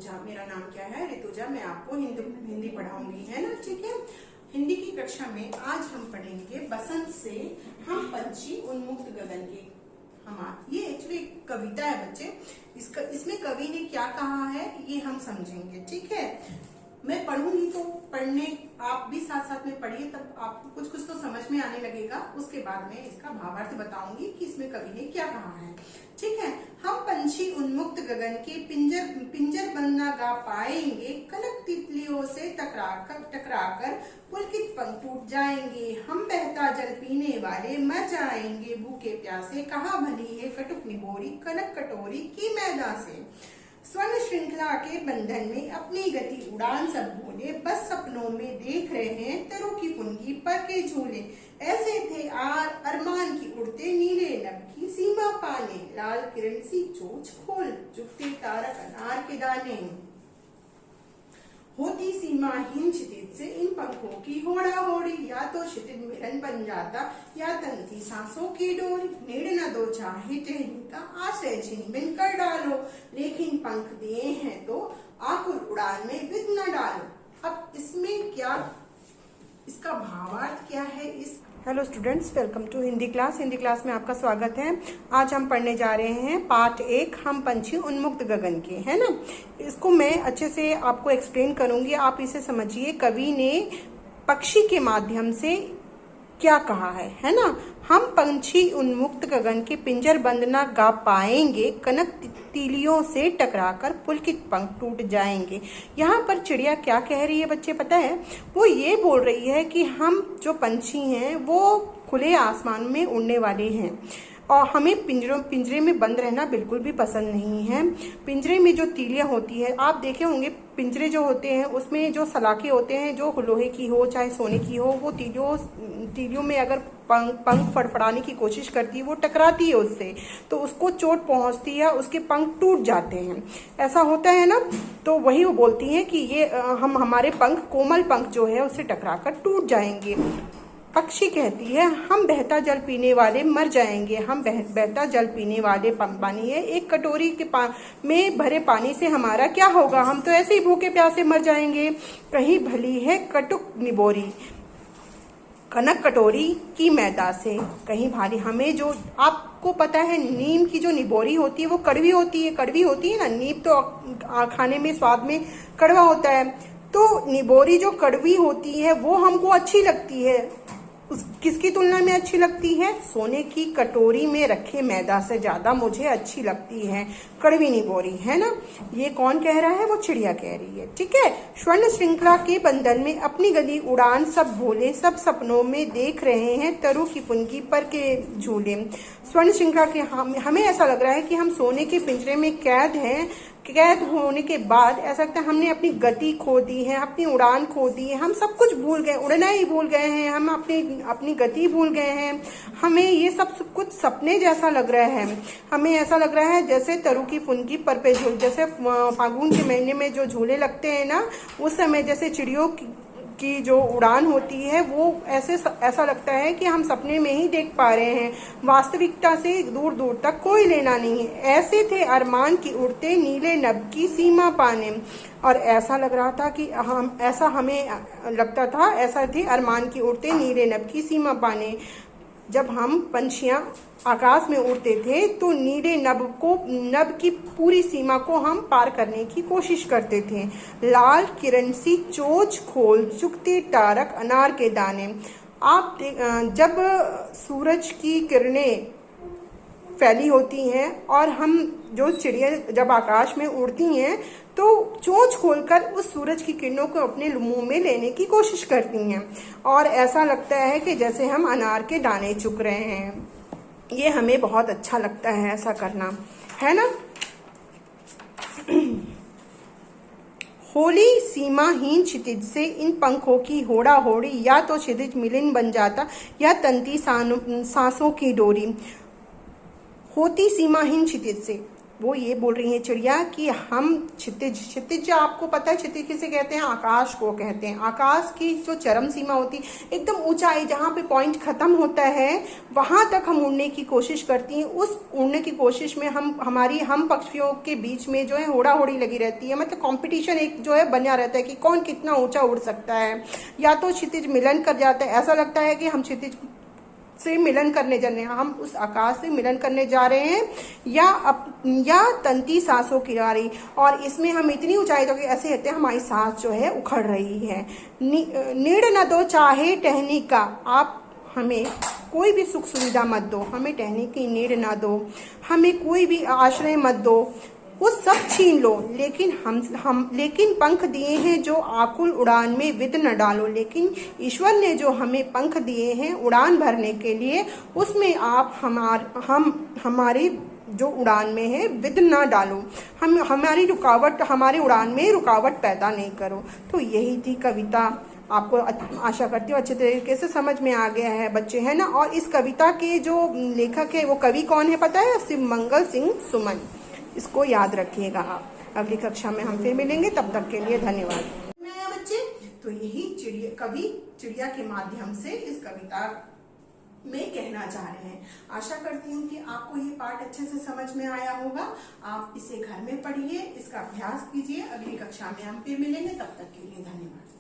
ऋतुजा। मेरा नाम क्या है? ऋतुजा। मैं आपको हिंदी पढ़ाऊंगी, है ना? ठीक है। हिंदी की कक्षा में आज हम पढ़ेंगे बसंत से हम पंछी उन्मुक्त गगन के। ये एक्चुअली कविता है बच्चे। इसमें कवि ने क्या कहा है ये हम समझेंगे, ठीक है। मैं पढ़ूंगी तो पढ़ने आप भी साथ साथ में पढ़िए, तब आपको कुछ कुछ तो समझ में आने लगेगा। उसके बाद में इसका भावार्थ बताऊंगी कि इसमें कवि ने क्या कहा है, ठीक है। हम पंछी उन्मुक्त गगन के पिंजर बंद गा पाएंगे, कनक तितलियों से टकराकर पुलकित पंख टूट जाएंगे। हम बहता जल पीने वाले मर जाएंगे भूखे प्यासे, कहाँ भली है कटुक निबोरी कनक कटोरी की मैदा से। स्वर्ण श्रृंखला के बंधन में अपनी गति उड़ान सब भूले, बस सपनों में देख रहे हैं तरों की पुंगी पर के झूले। ऐसे थे अरमान की उड़ते नीले नभ की सीमा पाने, लाल किरण सी चोंच खोल चुकते तारक अनार के दाने। होती सीमाहीन क्षितिज से इन पंखों की होड़ा होड़ी, या तो क्षितिज मिलन बन जाता या तनती सांसों की डोरी। नेड़ न दो चाहे टहनी का आश्रय छिन बिन कर डालो, लेकिन पंख दिए हैं तो आकुल उड़ान में विघ्न न डालो। अब इसमें क्या, इसका भावार्थ क्या है? Hello students, welcome to Hindi class. Hindi class में आपका स्वागत है। आज हम पढ़ने जा रहे हैं पार्ट 1 हम पंछी उन्मुक्त गगन के, है ना। इसको मैं अच्छे से आपको एक्सप्लेन करूंगी, आप इसे समझिए। कवि ने पक्षी के माध्यम से क्या कहा है ना। हम पंछी उन्मुक्त गगन के पिंजर बंद ना गा पाएंगे, कनक तितलियों से टकराकर पुलकित पंख टूट जाएंगे। यहाँ पर चिड़िया क्या कह रही है बच्चे, पता है? वो ये बोल रही है कि हम जो पंछी हैं वो खुले आसमान में उड़ने वाले हैं और हमें पिंजरे में बंद रहना बिल्कुल भी पसंद नहीं है। पिंजरे में जो तीलियां होती है, आप देखे होंगे पिंजरे जो होते हैं उसमें जो सलाखें होते हैं, जो लोहे की हो चाहे सोने की हो, वो तीलियों में अगर पंख फड़फड़ाने की कोशिश करती है, वो टकराती है उससे, तो उसको चोट पहुंचती है, उसके पंख टूट जाते हैं। ऐसा होता है ना। तो वही वो बोलती हैं कि ये हमारे पंख, कोमल पंख जो है उससे टकराकर टूट जाएंगे। पक्षी कहती है हम बहता जल पीने वाले मर जाएंगे। हम बहता जल पीने वाले पानी है, एक कटोरी के में भरे पानी से हमारा क्या होगा, हम तो ऐसे ही भूखे प्यासे मर जाएंगे। कहीं भली है कटुक निबोरी कनक कटोरी की मैदा से। कहीं भारी, हमें जो आपको पता है नीम की जो निबोरी होती है वो कड़वी होती है ना। नीम तो खाने में स्वाद में कड़वा होता है, तो निबोरी जो कड़वी होती है वो हमको अच्छी लगती है। किसकी तुलना में अच्छी लगती है? सोने की कटोरी में रखे मैदा से ज्यादा मुझे अच्छी लगती है कड़वी निबोरी, है ना। ये कौन कह रहा है? वो चिड़िया कह रही है, ठीक है। स्वर्ण श्रृंखला के बंधन में अपनी गली उड़ान सब भूले, सब सपनों में देख रहे हैं तरु की पुंगी पर के झूले। स्वर्ण श्रृंखला के हमें ऐसा लग रहा है कि हम सोने के पिंजरे में कैद हैं। कैद होने के बाद ऐसा लगता है हमने अपनी गति खो दी है, अपनी उड़ान खो दी है, हम सब कुछ भूल गए, उड़ना ही भूल गए हैं, हम अपनी गति भूल गए हैं। हमें ये सब कुछ सपने जैसा लग रहा है। हमें ऐसा लग रहा है जैसे तरु की फुनगी पर पे झूल, जैसे फागुन के महीने में जो झूले लगते हैं ना, उस समय जैसे चिड़ियों की जो उड़ान होती है वो ऐसा लगता है कि हम सपने में ही देख पा रहे हैं, वास्तविकता से दूर दूर तक कोई लेना नहीं है। ऐसे थे अरमान की उड़ते नीले नभ की सीमा पाने। और ऐसा लग रहा था कि हमें लगता था, ऐसा थे अरमान की उड़ते नीले नभ की सीमा पाने। जब हम पंछियां आकाश में उड़ते थे तो नीले नभ की पूरी सीमा को हम पार करने की कोशिश करते थे। लाल किरण सी चोंच खोल चुकते तारक अनार के दाने। आप जब सूरज की किरणें फैली होती हैं और हम जो चिड़िया जब आकाश में उड़ती हैं तो चोंच खोलकर उस सूरज की किरणों को अपने मुंह में लेने की कोशिश करती हैं, और ऐसा लगता है कि जैसे हम अनार के दाने चुग रहे हैं। ये हमें बहुत अच्छा लगता है ऐसा करना, है ना। होली सीमाहीन क्षितिज से इन पंखों की होड़ा होड़ी, या तो क्षितिज मिलन बन जाता या तनती सांसों की डोरी। होती सीमाहीन क्षितिज से, वो ये बोल रही है चिड़िया कि हम क्षितिज, क्षितिज आपको पता है क्षितिज किसे कहते हैं? आकाश को कहते हैं। आकाश की जो चरम सीमा होती है, एकदम ऊंचाई जहाँ पे पॉइंट खत्म होता है, वहां तक हम उड़ने की कोशिश करती हैं। उस उड़ने की कोशिश में हम पक्षियों के बीच में जो है होड़ा होड़ी लगी रहती है, मतलब कंपटीशन एक जो है बना रहता है कि कौन कितना ऊंचा उड़ सकता है। या तो क्षितिज मिलन कर जाता है, ऐसा लगता है कि हम क्षितिज से मिलन करने जा रहे हैं, हम उस आकाश से मिलन करने जा रहे हैं, या तंती सांसों की रारी, और इसमें हम इतनी ऊंचाई तो ऐसे होते हैं हमारी सांस जो है उखड़ रही है। नीड़ न दो चाहे टहनी का, आप हमें कोई भी सुख सुविधा मत दो, हमें टहनी की नीड़ ना दो, हमें कोई भी आश्रय मत दो, वो सब छीन लो, लेकिन पंख दिए हैं जो आकुल उड़ान में विद न डालो। लेकिन ईश्वर ने जो हमें पंख दिए हैं उड़ान भरने के लिए, उसमें आप हमारे जो उड़ान में है विद ना डालो, हमारी उड़ान में रुकावट पैदा नहीं करो। तो यही थी कविता। आपको आशा करती हूँ अच्छे तरीके से समझ में आ गया है बच्चे, है ना। और इस कविता के जो लेखक है वो कवि कौन है पता है? शिवमंगल सिंह सुमन। इसको याद रखिएगा आप। अगली कक्षा में हम फिर मिलेंगे, तब तक के लिए धन्यवाद। मैं बच्चे तो यही कवि चिड़िया के माध्यम से इस कविता में कहना चाह रहे हैं। आशा करती हूँ कि आपको ये पाठ अच्छे से समझ में आया होगा। आप इसे घर में पढ़िए, इसका अभ्यास कीजिए। अगली कक्षा में हम फिर मिलेंगे, तब तक के लिए धन्यवाद।